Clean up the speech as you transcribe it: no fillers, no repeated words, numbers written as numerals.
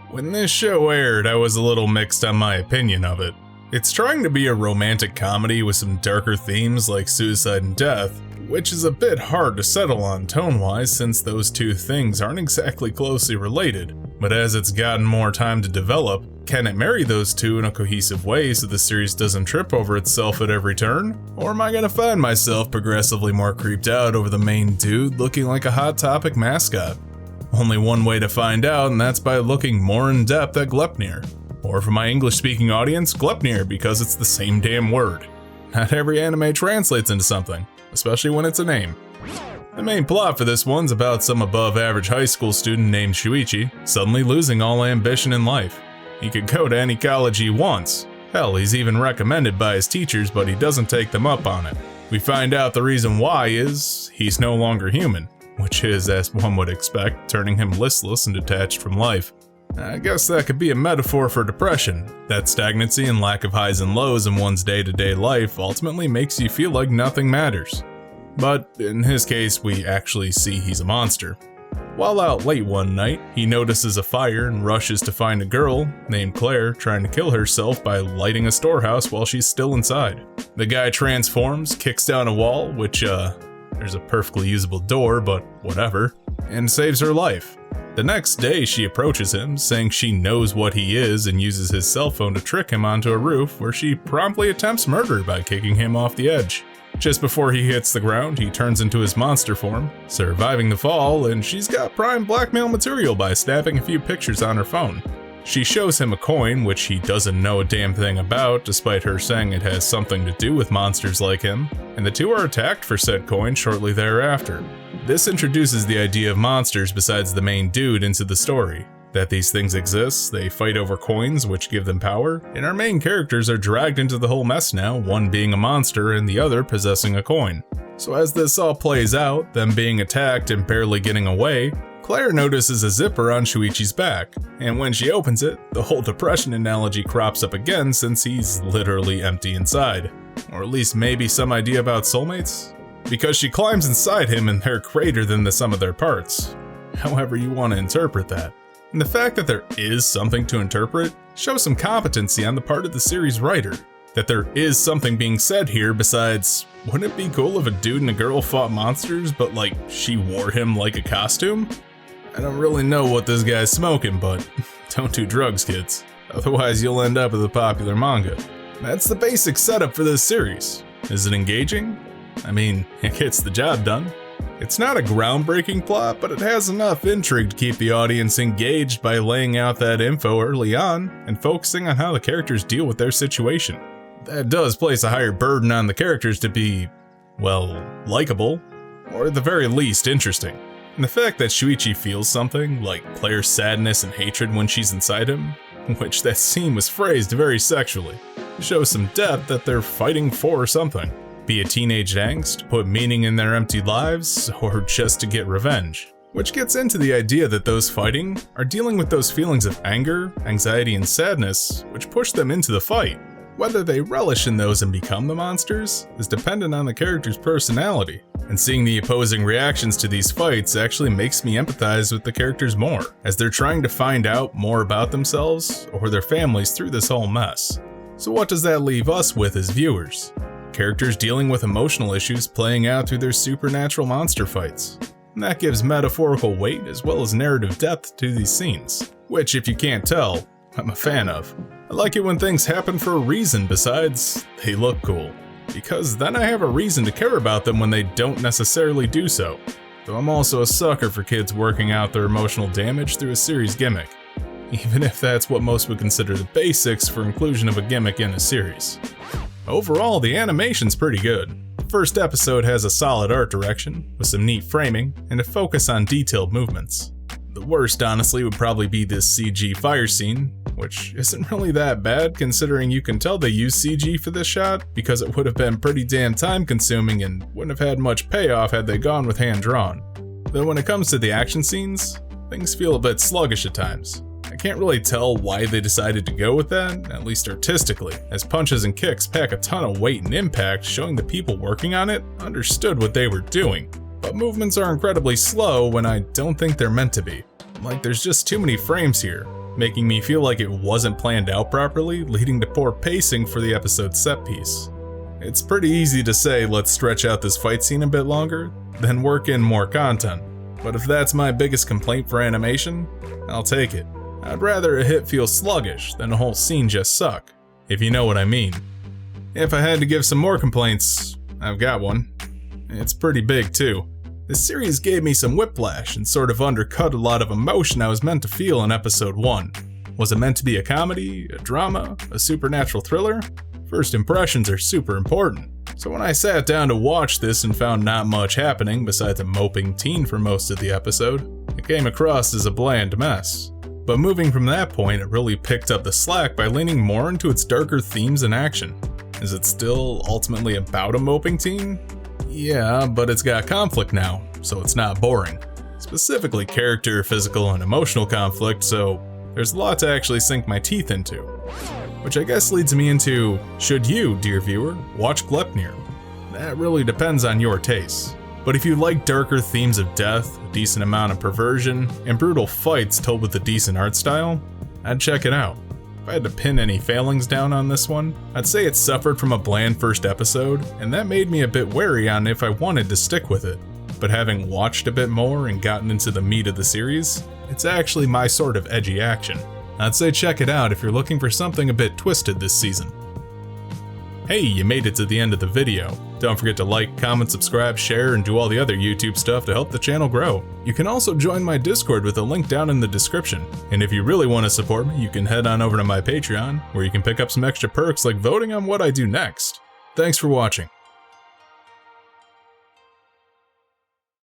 When this show aired, I was a little mixed on my opinion of it. It's trying to be a romantic comedy with some darker themes like suicide and death, which is a bit hard to settle on tone-wise since those two things aren't exactly closely related. But as it's gotten more time to develop, can it marry those two in a cohesive way so the series doesn't trip over itself at every turn? Or am I gonna find myself progressively more creeped out over the main dude looking like a Hot Topic mascot? Only one way to find out, and that's by looking more in depth at Gleipnir. Or for my English-speaking audience, Gleipnir, because it's the same damn word. Not every anime translates into something, especially when it's a name. The main plot for this one's about some above-average high school student named Shuichi suddenly losing all ambition in life. He could go to any college he wants. Hell, he's even recommended by his teachers, but he doesn't take them up on it. We find out the reason why is he's no longer human, which is, as one would expect, turning him listless and detached from life. I guess that could be a metaphor for depression. That stagnancy and lack of highs and lows in one's day-to-day life ultimately makes you feel like nothing matters. But in his case, we actually see he's a monster. While out late one night, he notices a fire and rushes to find a girl named Claire trying to kill herself by lighting a storehouse while she's still inside. The guy transforms, kicks down a wall, which there's a perfectly usable door, but whatever, and saves her life. The next day, she approaches him, saying she knows what he is and uses his cell phone to trick him onto a roof where she promptly attempts murder by kicking him off the edge. Just before he hits the ground, he turns into his monster form, surviving the fall, and she's got prime blackmail material by snapping a few pictures on her phone. She shows him a coin, which he doesn't know a damn thing about, despite her saying it has something to do with monsters like him, and the two are attacked for said coin shortly thereafter. This introduces the idea of monsters besides the main dude into the story. That these things exist, they fight over coins which give them power, and our main characters are dragged into the whole mess now, one being a monster and the other possessing a coin. So as this all plays out, them being attacked and barely getting away, Claire notices a zipper on Shuichi's back, and when she opens it, the whole depression analogy crops up again since he's literally empty inside. Or at least maybe some idea about soulmates? Because she climbs inside him and they're greater than the sum of their parts. However you want to interpret that. And the fact that there is something to interpret shows some competency on the part of the series writer. That there is something being said here besides, wouldn't it be cool if a dude and a girl fought monsters but like she wore him like a costume? I don't really know what this guy's smoking, but don't do drugs, kids. Otherwise you'll end up with a popular manga. That's the basic setup for this series. Is it engaging? I mean, it gets the job done. It's not a groundbreaking plot, but it has enough intrigue to keep the audience engaged by laying out that info early on and focusing on how the characters deal with their situation. That does place a higher burden on the characters to be, well, likable, or at the very least interesting. And the fact that Shuichi feels something, like Claire's sadness and hatred when she's inside him, which that scene was phrased very sexually, shows some depth that they're fighting for something. Be it teenage angst, to put meaning in their empty lives, or just to get revenge. Which gets into the idea that those fighting are dealing with those feelings of anger, anxiety, and sadness, which push them into the fight. Whether they relish in those and become the monsters is dependent on the character's personality, and seeing the opposing reactions to these fights actually makes me empathize with the characters more, as they're trying to find out more about themselves or their families through this whole mess. So what does that leave us with as viewers? Characters dealing with emotional issues playing out through their supernatural monster fights. And that gives metaphorical weight as well as narrative depth to these scenes, which, if you can't tell, I'm a fan of. I like it when things happen for a reason besides they look cool, because then I have a reason to care about them when they don't necessarily do so. Though I'm also a sucker for kids working out their emotional damage through a series gimmick, even if that's what most would consider the basics for inclusion of a gimmick in a series. Overall, the animation's pretty good. The first episode has a solid art direction, with some neat framing, and a focus on detailed movements. The worst, honestly, would probably be this CG fire scene, which isn't really that bad considering you can tell they used CG for this shot because it would have been pretty damn time consuming and wouldn't have had much payoff had they gone with hand drawn. Though when it comes to the action scenes, things feel a bit sluggish at times. I can't really tell why they decided to go with that, at least artistically, as punches and kicks pack a ton of weight and impact, showing the people working on it understood what they were doing. But movements are incredibly slow when I don't think they're meant to be. Like there's just too many frames here, making me feel like it wasn't planned out properly, leading to poor pacing for the episode's set piece. It's pretty easy to say let's stretch out this fight scene a bit longer, then work in more content. But if that's my biggest complaint for animation, I'll take it. I'd rather a hit feel sluggish than a whole scene just suck, if you know what I mean. If I had to give some more complaints, I've got one. It's pretty big too. This series gave me some whiplash and sort of undercut a lot of emotion I was meant to feel in episode 1. Was it meant to be a comedy, a drama, a supernatural thriller? First impressions are super important. So when I sat down to watch this and found not much happening besides a moping teen for most of the episode, it came across as a bland mess. But moving from that point, it really picked up the slack by leaning more into its darker themes and action. Is it still ultimately about a moping teen? Yeah, but it's got conflict now, so it's not boring. Specifically character, physical, and emotional conflict, so there's a lot to actually sink my teeth into. Which I guess leads me into, should you, dear viewer, watch Gleipnir? That really depends on your tastes. But if you like darker themes of death, a decent amount of perversion, and brutal fights told with a decent art style, I'd check it out. If I had to pin any failings down on this one, I'd say it suffered from a bland first episode, and that made me a bit wary on if I wanted to stick with it. But having watched a bit more and gotten into the meat of the series, it's actually my sort of edgy action. I'd say check it out if you're looking for something a bit twisted this season. Hey, you made it to the end of the video. Don't forget to like, comment, subscribe, share, and do all the other YouTube stuff to help the channel grow. You can also join my Discord with a link down in the description. And if you really want to support me, you can head on over to my Patreon, where you can pick up some extra perks like voting on what I do next. Thanks for watching.